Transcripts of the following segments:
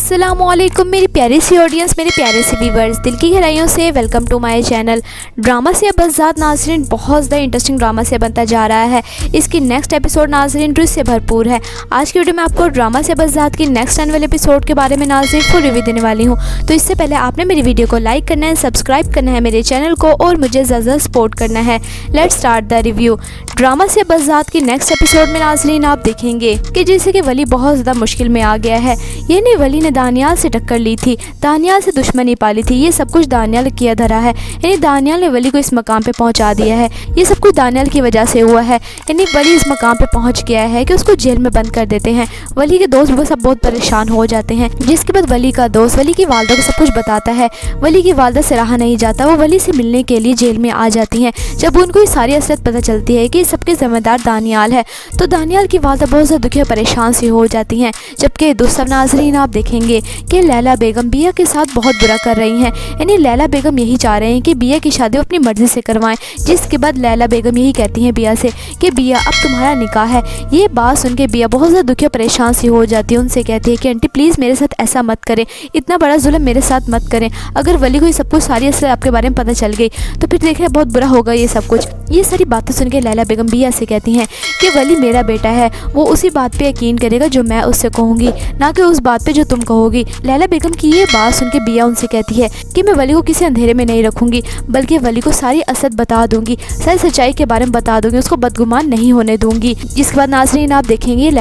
अस्सलामुअलैकुम मेरी प्यारी सी ऑडियंस, मेरे प्यारे से व्यूवर्स, दिल की गहराइयों से welcome to my channel. Drama से बज़ात नाज़रीन बहुत ज़्यादा इंटरेस्टिंग ड्रामा से बनता जा रहा है। इसकी नेक्स्ट एपिसोड नाज़रीन ट्विस्ट से भरपूर है। आज की वीडियो में आपको ड्रामा से बज़ात की नेक्स्ट आने वाले एपिसोड के बारे में नाज़रीन फुल रिव्यू देने वाली हूँ। तो इससे पहले आपने मेरी वीडियो को लाइक करना है, सब्सक्राइब करना है मेरे चैनल को और मुझे ज़्यादा सपोर्ट करना है। Let's start the review. Drama से बज़ात की नेक्स्ट एपिसोड में नाज़रीन आप देखेंगे कि जैसे कि वली बहुत ज़्यादा मुश्किल में आ गया है। ये नहीं, वली ने दानियाल से टक्कर ली थी, दानियाल से दुश्मनी पाली थी, ये सब कुछ दानियाल किया धरा है। यानी दानियाल ने वली को इस मकाम पे पहुंचा दिया है। ये सब कुछ दानियाल की वजह से हुआ है। यानी वली इस मकाम पे पहुंच गया है कि उसको जेल में बंद कर देते हैं। वली के दोस्त वो सब बहुत परेशान हो जाते हैं, जिसके बाद वली का दोस्त वली की वालदा को सब कुछ बताता है। वली की वालदा से रहा नहीं जाता, वो वली से मिलने के लिए जेल में आ जाती हैं। जब उनको ये सारी असलियत पता चलती है कि सबके जिम्मेदार दानियाल है, तो दानियाल की वालदा बहुत ज़्यादा दुखी और परेशान सी हो जाती हैं। जबकि दूसरा नाज़रीन आप देखेंगे कि लैला बेगम बिया के साथ बहुत बुरा कर रही हैं। यानी लैला बेगम यही चाह रहे हैं कि बिया की शादी अपनी मर्ज़ी से करवाएं। जिसके बाद लैला बेगम यही कहती हैं बिया से कि बिया अब तुम्हारा निकाह है। ये बात सुन के बिया बहुत ज़्यादा दुखी और परेशान सी हो जाती है। उनसे कहती है कि आंटी प्लीज़ मेरे साथ ऐसा मत करें, इतना बड़ा जुल्म मेरे साथ मत करें। अगर वली को ये सब कुछ सारी असलियत आपके बारे में पता चल गई तो फिर देखिए बहुत बुरा होगा ये सब कुछ। ये सारी बातें सुन के लैला बेगम बिया से कहती हैं कि वली मेरा बेटा है, वो उसी बात पे यकीन करेगा जो मैं उससे कहूँगी, ना कि उस बात पे जो तुम कहोगी। लैला बेगम की ये बात सुन के बिया उनसे कहती है कि मैं वली को किसी अंधेरे में नहीं रखूँगी, बल्कि वली को सारी असलियत बता दूंगी, सारी सच्चाई के बारे में बता दूंगी, उसको बदगुमान नहीं होने दूंगी। जिसके बाद नाज़रीन आप देखेंगे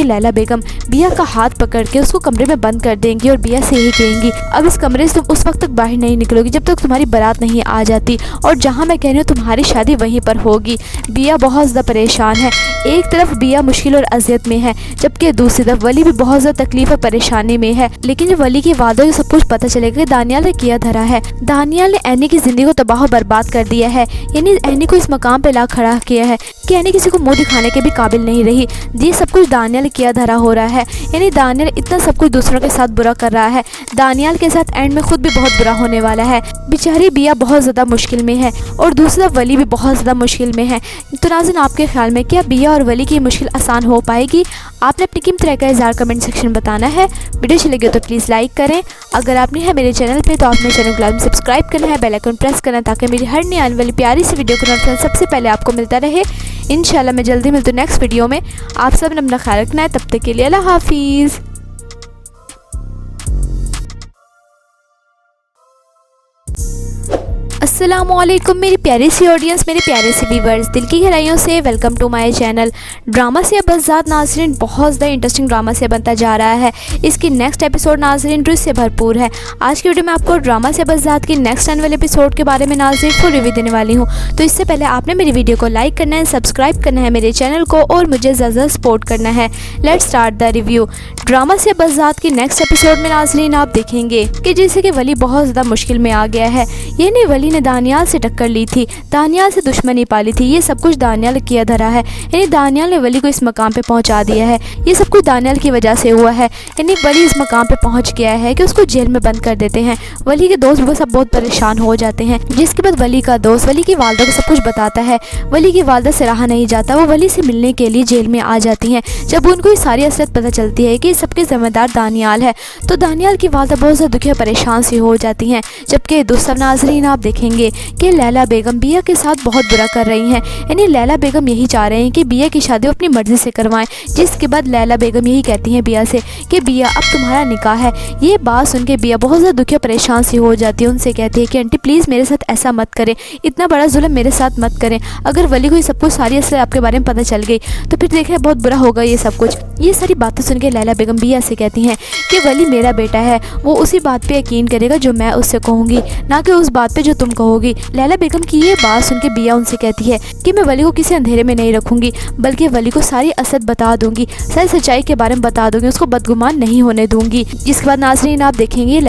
लैला बेगम बिया का हाथ पकड़ के उसको कमरे में बंद कर देंगी और बिया से यही कहेंगी अब इस कमरे से तुम उस वक्त तक बाहर नहीं निकलोगी जब तक तुम्हारी बारात नहीं आ जाती, और जहाँ मैं कह रही हूँ तुम्हारी शादी वहीं पर होगी। बिया बहुत ज़्यादा परेशान है। एक तरफ बिया मुश्किल और अजियत में है, जबकि दूसरी तरफ वली भी बहुत ज़्यादा तकलीफ और परेशानी में है। लेकिन जब वली की वादा को सब कुछ पता चलेगा कि दानियाल ने किया धरा है, दानियाल ने एनी की ज़िंदगी को तबाह और बर्बाद कर दिया है। यानी एनी को इस मकाम पे ला खड़ा किया है कि एनी किसी को मुंह दिखाने के भी काबिल नहीं रही। ये सब कुछ दानियाल किया धरा हो रहा है। यानी दानियाल इतना सब कुछ दूसरों के साथ बुरा कर रहा है, दानियाल के साथ एंड में खुद भी बहुत बुरा होने वाला है। बेचारी बिया बहुत ज़्यादा मुश्किल में है और दूसरा वली भी बहुत ज़्यादा मुश्किल में है। तो नाज़रीन आपके ख्याल में क्या बिया और वली की मुश्किल आसान हो पाएगी? आपने अपनी कीमती राय का इज़हार कमेंट सेक्शन में बताना है। वीडियो अच्छी लगे तो प्लीज़ लाइक करें। अगर आप नहीं है मेरे चैनल पे तो आप मेरे चैनल को लाजमी सब्सक्राइब करना है, बेल आइकन प्रेस करना, ताकि मेरी हर नई आने वाली प्यारी सी वीडियो का नोटिफिकेशन सबसे पहले आपको मिलता रहे। इंशाल्लाह मैं जल्दी मिलती हूँ नेक्स्ट वीडियो में। आप सब ने अपना ख्याल रखना है। तब तक के लिए अल्लाह हाफिज़। अस्सलामुअलैकुम मेरी प्यारी सी ऑडियंस, मेरे प्यारे से व्यूवर्स, दिल की गहराइयों से welcome to my channel. Drama से बज़ात नाज़रीन बहुत ज़्यादा इंटरेस्टिंग ड्रामा से बनता जा रहा है। इसकी नेक्स्ट एपिसोड नाज़रीन ट्विस्ट से भरपूर है। आज की वीडियो में आपको ड्रामा से बज़ात की नेक्स्ट आने वाले एपिसोड के बारे में नाज़रीन फुल रिव्यू देने वाली हूँ। तो इससे पहले आपने मेरी वीडियो को लाइक करना है, सब्सक्राइब करना है मेरे चैनल को और मुझे ज़्यादा सपोर्ट करना है। Let's start the review. Drama से बज़ात की नेक्स्ट एपिसोड में नाज़रीन आप देखेंगे कि जैसे कि वली बहुत ज़्यादा मुश्किल में आ गया है। ये नहीं, वली ने दानियाल से टक्कर ली थी, दानियाल से दुश्मनी पाली थी, ये सब कुछ दानियाल किया धरा है। यानी दानियाल ने वली को इस मकाम पे पहुंचा दिया है। ये सब कुछ दानियाल की वजह से हुआ है। यानी वली इस मकाम पे पहुंच गया है कि उसको जेल में बंद कर देते हैं। वली के दोस्त वो सब बहुत परेशान हो जाते हैं, जिसके बाद वली का दोस्त वली की वालदा को सब कुछ बताता है। वली की वालदा से रहा नहीं जाता, वो वली से मिलने के लिए जेल में आ जाती हैं। जब उनको ये सारी असलियत पता चलती है कि सबके जिम्मेदार दानियाल है, तो दानियाल की वालदा बहुत ज़्यादा दुखी और परेशान सी हो जाती हैं। जबकि दूसरा नाज़रीन आप देखेंगे कि लैला बेगम बिया के साथ बहुत बुरा कर रही हैं। यानी लैला बेगम यही चाह रहे हैं कि बिया की शादी अपनी मर्ज़ी से करवाएं। जिसके बाद लैला बेगम यही कहती हैं बिया से कि बिया अब तुम्हारा निकाह है। ये बात सुन के बिया बहुत ज़्यादा दुखी और परेशान सी हो जाती है। उनसे कहती है कि आंटी प्लीज़ मेरे साथ ऐसा मत करें, इतना बड़ा जुल्म मेरे साथ मत करें। अगर वली को ये सब कुछ सारी असलियत आपके बारे में पता चल गई तो फिर देखिए बहुत बुरा होगा ये सब कुछ। ये सारी बातें सुन के लैला बेगम बिया से कहती हैं कि वली मेरा बेटा है, वो उसी बात पे यकीन करेगा जो मैं उससे कहूँगी, ना कि उस बात पे जो तुम कहोगी। लैला बेगम की ये बात सुन के बिया उनसे कहती है कि मैं वली को किसी अंधेरे में नहीं रखूँगी, बल्कि वली को सारी असलियत बता दूंगी, सारी सच्चाई के बारे में बता दूंगी, उसको बदगुमान नहीं होने दूंगी। जिसके बाद नाज़रीन आप देखेंगे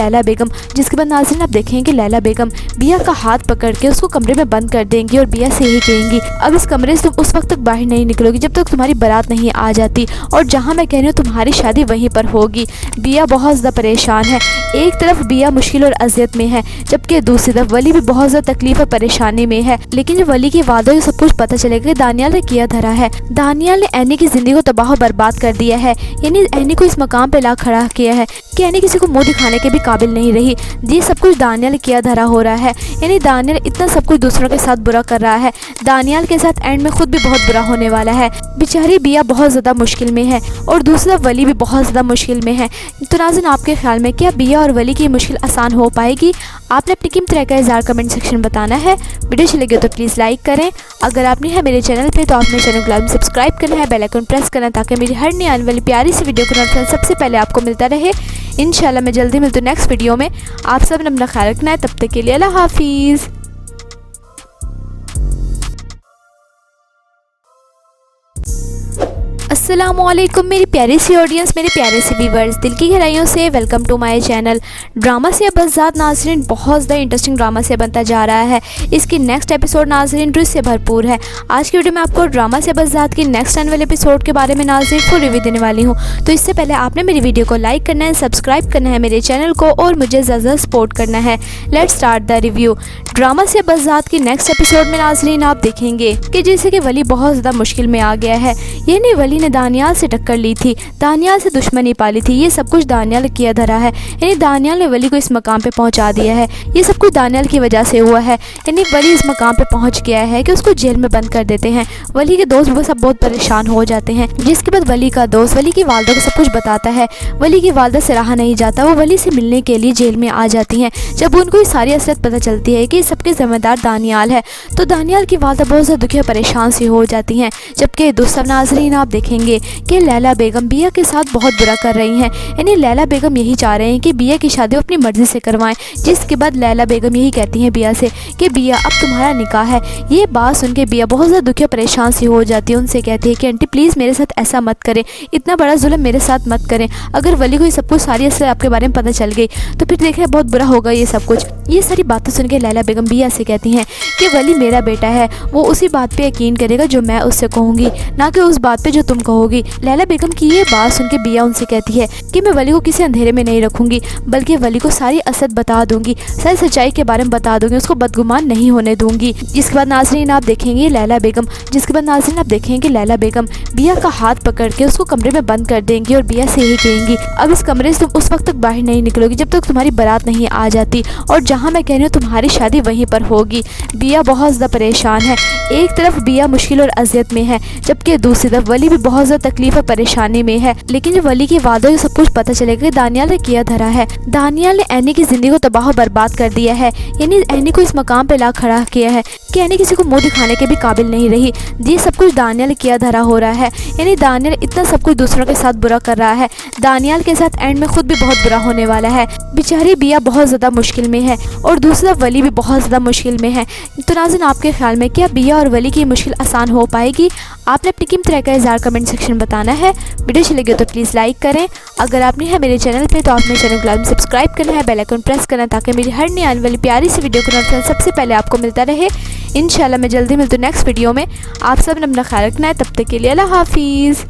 लैला बेगम बिया का हाथ पकड़ के उसको कमरे में बंद कर देंगी और बिया से यही कहेंगी अब इस कमरे से तुम उस वक्त तक बाहर नहीं निकलोगी जब तक तुम्हारी बारात नहीं आ जाती, और जहाँ मैं कह रही हूँ तुम्हारी शादी वहीं पर होगी। बिया बहुत ज़्यादा परेशान है। एक तरफ बिया मुश्किल और अजियत में है, जबकि दूसरी तरफ वली भी बहुत बहुत ज़्यादा तकलीफ और परेशानी में है। लेकिन जब वली की वादा को सब कुछ पता चलेगा कि दानियाल ने किया धरा है, दानियाल ने एनी की ज़िंदगी को तबाह और बर्बाद कर दिया है, यानी एनी को इस मकाम पे ला खड़ा किया है कि एनी किसी को मुंह दिखाने के भी काबिल नहीं रही। ये सब कुछ दानियाल किया धरा हो रहा है, यानी दानियाल इतना सब कुछ दूसरों के साथ बुरा कर रहा है। दानियाल के साथ एंड में खुद भी बहुत बुरा होने वाला है। बेचारी बिया बहुत ज़्यादा मुश्किल में है और दूसरा वली भी बहुत ज़्यादा मुश्किल में है। तो नाज़रीन, आपके ख्याल में क्या बिया और वली की मुश्किल आसान हो पाएगी? आपने अपनी कीमती राय का इज़हार कमेंट सेक्शन में बताना है। वीडियो अच्छी लगे तो प्लीज़ लाइक करें। अगर आप नहीं है मेरे चैनल पे तो आपने चैनल को सब्सक्राइब करना है, बेल आइकन प्रेस करना है ताकि मेरी हर नई आने वाली प्यारी सी वीडियो का नोटिफिकेशन सबसे पहले आपको मिलता रहे। इंशाल्लाह मैं जल्दी मिलती हूँ नेक्स्ट वीडियो में। आप सब ने अपना ख्याल रखना है। तब तक के लिए अल्लाह हाफिज़। अस्सलामुअलैकुम मेरी प्यारी सी ऑडियंस, मेरे प्यारे से व्यूवर्स, दिल की गहराइयों से welcome to my channel. Drama से बज़ात नाज़रीन बहुत ज़्यादा इंटरेस्टिंग ड्रामा से बनता जा रहा है। इसकी नेक्स्ट एपिसोड नाज़रीन ट्विस्ट से भरपूर है। आज की वीडियो में आपको ड्रामा से बज़ात की नेक्स्ट आने वाले एपिसोड के बारे में नाज़रीन फुल रिव्यू देने वाली हूँ। तो इससे पहले आपने मेरी वीडियो को लाइक करना है, सब्सक्राइब करना है मेरे चैनल को और मुझे ज़्यादा सपोर्ट करना है। Let's start the review. Drama से बज़ात की नेक्स्ट एपिसोड में नाज़रीन आप देखेंगे कि जैसे कि वली बहुत ज़्यादा मुश्किल में आ गया है। ये नहीं, वली ने दानियाल से टक्कर ली थी, दानियाल से दुश्मनी पाली थी। ये सब कुछ दानियाल किया धरा है, यानी दानियाल ने वली को इस मकाम पे पहुंचा दिया है। ये सब कुछ दानियाल की वजह से हुआ है, यानी वली इस मकाम पे पहुंच गया है कि उसको जेल में बंद कर देते हैं। वली के दोस्त वो सब बहुत परेशान हो जाते हैं, जिसके बाद वली का दोस्त वली की वालदा को सब कुछ बताता है। वली की वालदा से रहा नहीं जाता, वो वली से मिलने के लिए जेल में आ जाती हैं। जब उनको ये सारी असलियत पता चलती है कि सबके जिम्मेदार दानियाल है, तो दानियाल की वालदा बहुत ज़्यादा दुखी और परेशान सी हो जाती हैं। जबकि दूसरा नाज़रीन आप देखेंगे कि लैला बेगम बिया के साथ बहुत बुरा कर रही हैं, यानी लैला बेगम यही चाह रहे हैं कि बिया की शादी अपनी मर्जी से करवाएं। जिसके बाद लैला बेगम यही कहती हैं बिया से कि बिया अब तुम्हारा निकाह है। ये बात सुन के बिया बहुत ज़्यादा दुखी और परेशान सी हो जाती है। उनसे कहती है कि आंटी प्लीज़ मेरे साथ ऐसा मत करें, इतना बड़ा जुल्म मेरे साथ मत करें। अगर वली को ये सब कुछ सारी असलियत आपके बारे में पता चल गई तो फिर देखें बहुत बुरा होगा ये सब कुछ। ये सारी बातें सुन के लैला बेगम बिया से कहती हैं कि वली मेरा बेटा है, वो उसी बात पे यकीन करेगा जो मैं उससे कहूँगी, ना कि उस बात पे जो तुम कहोगी। लैला बेगम की ये बात सुन के बिया उनसे कहती है कि मैं वली को किसी अंधेरे में नहीं रखूँगी, बल्कि वली को सारी असलियत बता दूंगी, सारी सच्चाई के बारे में बता दूंगी, उसको बदगुमान नहीं होने दूंगी। जिसके बाद नाज़रीन आप देखेंगे लैला बेगम बिया का हाथ पकड़ के उसको कमरे में बंद कर देंगी और बिया से यही कहेंगी अब इस कमरे से तुम उस वक्त तक बाहर नहीं निकलोगी जब तक तुम्हारी बारात नहीं आ जाती, और जहाँ मैं कह रही हूँ तुम्हारी शादी वहीं पर होगी। बिया बहुत ज़्यादा परेशान है। एक तरफ बिया मुश्किल और अजियत में है, जबकि दूसरी तरफ वली भी बहुत ज़्यादा तकलीफ और परेशानी में है। लेकिन जब वली की वादा को सब कुछ पता चलेगा कि दानियाल ने किया धरा है, दानियाल ने एनी की ज़िंदगी को तबाह और बर्बाद कर दिया है, यानी एनी को इस मकाम पे ला खड़ा किया है कि एनी किसी को मुंह दिखाने के भी काबिल नहीं रही। ये सब कुछ दानियाल किया धरा हो रहा है, यानी दानियाल इतना सब कुछ दूसरों के साथ बुरा कर रहा है। दानियाल के साथ एंड में खुद भी बहुत बुरा होने वाला है। बेचारी बिया बहुत ज़्यादा मुश्किल में है और दूसरा वली भी बहुत ज़्यादा मुश्किल में है। तो नाज़रीन, आपके ख्याल में क्या बिया और वली की मुश्किल आसान हो पाएगी? आपने अपनी कीमती राय का इज़हार कमेंट सेक्शन में बताना है। वीडियो अच्छी लगे तो प्लीज़ लाइक करें। अगर आप नहीं है मेरे चैनल पे तो आपने चैनल को सब्सक्राइब करना है, बेल आइकन प्रेस करना है ताकि मेरी हर नई आने वाली प्यारी सी वीडियो का नोटिफिकेशन सबसे पहले आपको मिलता रहे। इंशाल्लाह मैं जल्दी मिलती हूँ नेक्स्ट वीडियो में। आप सब ने अपना ख्याल रखना है। तब तक के लिए अल्लाह हाफिज़।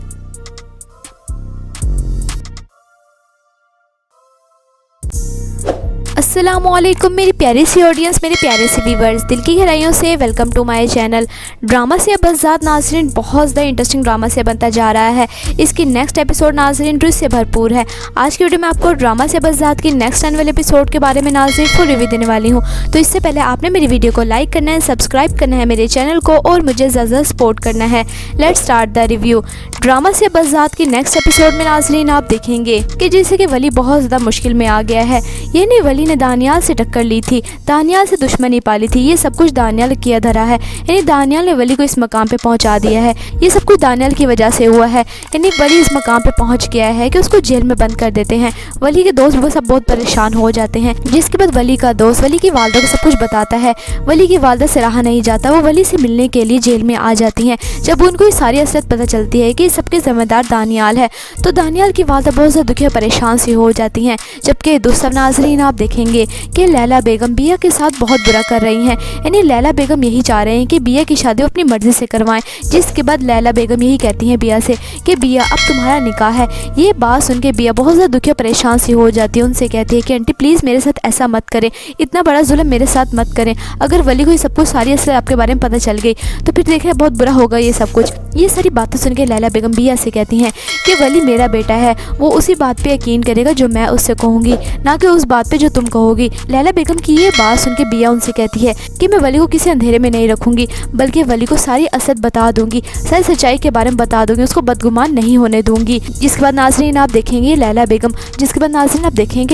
अस्सलामुअलैकुम मेरी प्यारी सी ऑडियंस, मेरे प्यारे से व्यूवर्स, दिल की गहराइयों से welcome to my channel. Drama से बज़ात नाज़रीन बहुत ज़्यादा इंटरेस्टिंग ड्रामा से बनता जा रहा है। इसकी नेक्स्ट एपिसोड नाज़रीन ट्विस्ट से भरपूर है। आज की वीडियो में आपको ड्रामा से बज़ात की नेक्स्ट आने वाले एपिसोड के बारे में नाज़रीन फुल रिव्यू देने वाली हूँ। तो इससे पहले आपने मेरी वीडियो को लाइक करना है, सब्सक्राइब करना है मेरे चैनल को और मुझे ज़्यादा सपोर्ट करना है। Let's start the review. Drama से बज़ात की नेक्स्ट एपिसोड में नाज़रीन आप देखेंगे कि जैसे कि वली बहुत ज़्यादा मुश्किल में आ गया है। ये नहीं, वली ने दानियाल से टक्कर ली थी, दानियाल से दुश्मनी पाली थी। ये सब कुछ दानियाल किया धरा है, यानी दानियाल ने वली को इस मकाम पे पहुंचा दिया है। ये सब कुछ दानियाल की वजह से हुआ है, यानी वली इस मकाम पे पहुंच गया है कि उसको जेल में बंद कर देते हैं। वली के दोस्त वो सब बहुत परेशान हो जाते हैं। जिसके बाद वली का दोस्त वली की वालदा को सब कुछ बताता है। वली की वालदा से रहा नहीं जाता, वो वली से मिलने के लिए जेल में आ जाती हैं। जब उनको ये सारी असलियत पता चलती है कि सबके जिम्मेदार दानियाल है, तो दानियाल की वालदा बहुत ज़्यादा दुखी और परेशान सी हो जाती हैं। जबकि दूसरा नाज़रीन आप देखेंगे देखेंगे कि लैला बेगम बिया के साथ बहुत बुरा कर रही हैं। यानी लैला बेगम यही चाह रहे हैं कि बिया की शादी अपनी मर्ज़ी से करवाएं। जिसके बाद लैला बेगम यही कहती हैं बिया से कि बिया अब तुम्हारा निकाह है। ये बात सुन के बिया बहुत ज़्यादा दुखी और परेशान सी हो जाती है। उनसे कहती है कि आंटी प्लीज़ मेरे साथ ऐसा मत करें, इतना बड़ा जुल्म मेरे साथ मत करें। अगर वली को सब कुछ सारी असर आपके बारे में पता चल गई तो फिर देखें बहुत बुरा होगा ये सब कुछ। ये सारी बातें सुन के लैला बेगम बिया से कहती हैं कि वली मेरा बेटा है, वो उसी बात पे यकीन करेगा जो मैं उससे कहूँगी, ना कि उस बात पे जो तुम कहोगी। लैला बेगम की ये बात सुन के बिया उनसे कहती है कि मैं वली को किसी अंधेरे में नहीं रखूँगी, बल्कि वली को सारी असद बता दूँगी, सारी सच्चाई के बारे में बता दूँगी, उसको बदगुमान नहीं होने दूँगी। जिसके बाद नाज़रीन आप देखेंगे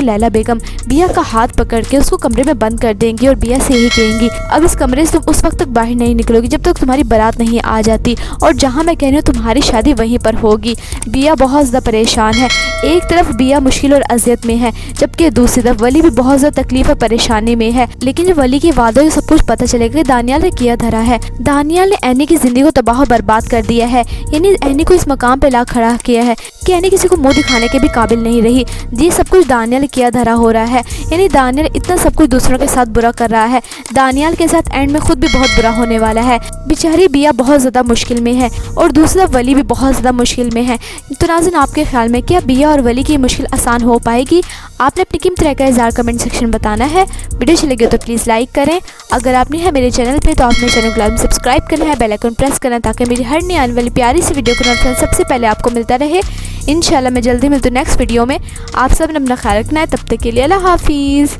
लैला बेगम बिया का हाथ पकड़ के उसको कमरे में बंद कर देंगी और बिया से यही कहेंगी अब इस कमरे से तुम उस वक्त तक बाहर नहीं निकलोगी जब तक तुम्हारी बारात नहीं आ जाती, और जहाँ मैं कह रही हूँ तुम्हारी शादी वहीं पर होगी। बिया बहुत ज़्यादा परेशान है। एक तरफ बिया मुश्किल और अजियत में है, जबकि दूसरी तरफ वली भी बहुत ज़्यादा तकलीफ और परेशानी में है। लेकिन जब वली के वादों से सब कुछ पता चलेगा कि दानियाल ने किया धरा है, दानियाल ने एनी की ज़िंदगी को तबाह और बर्बाद कर दिया है, यानी एनी को इस मकाम पर ला खड़ा किया है कि एनी किसी को मुँह दिखाने के भी काबिल नहीं रही। ये सब कुछ दानियाल ने किया धरा हो रहा है, यानी दानियाल इतना सब कुछ दूसरों के साथ बुरा कर रहा है। दानियाल के साथ एंड में खुद भी बहुत बुरा होने वाला है। बेचारी बिया बहुत ज़्यादा मुश्किल में है और दूसरा वली भी बहुत ज़्यादा मुश्किल में है। तो नाज़रीन आपके ख्याल में क्या बिया और वली की मुश्किल आसान हो पाएगी? आपने अपनी कीमती राय का इज़हार कमेंट सेक्शन में बताना है। वीडियो अच्छी लगे तो प्लीज़ लाइक करें। अगर आप नहीं है मेरे चैनल पे तो आप मेरे चैनल को लाजमी सब्सक्राइब करना है, बेल आइकन प्रेस करना ताकि मेरी हर नई आने वाली प्यारी सी वीडियो का नोटिफिकेशन सबसे पहले आपको मिलता रहे। इंशाल्लाह मैं जल्दी मिलती हूँ नेक्स्ट वीडियो में। आप सब ने अपना ख्याल रखना है। तब तक के लिए अल्लाह हाफिज़।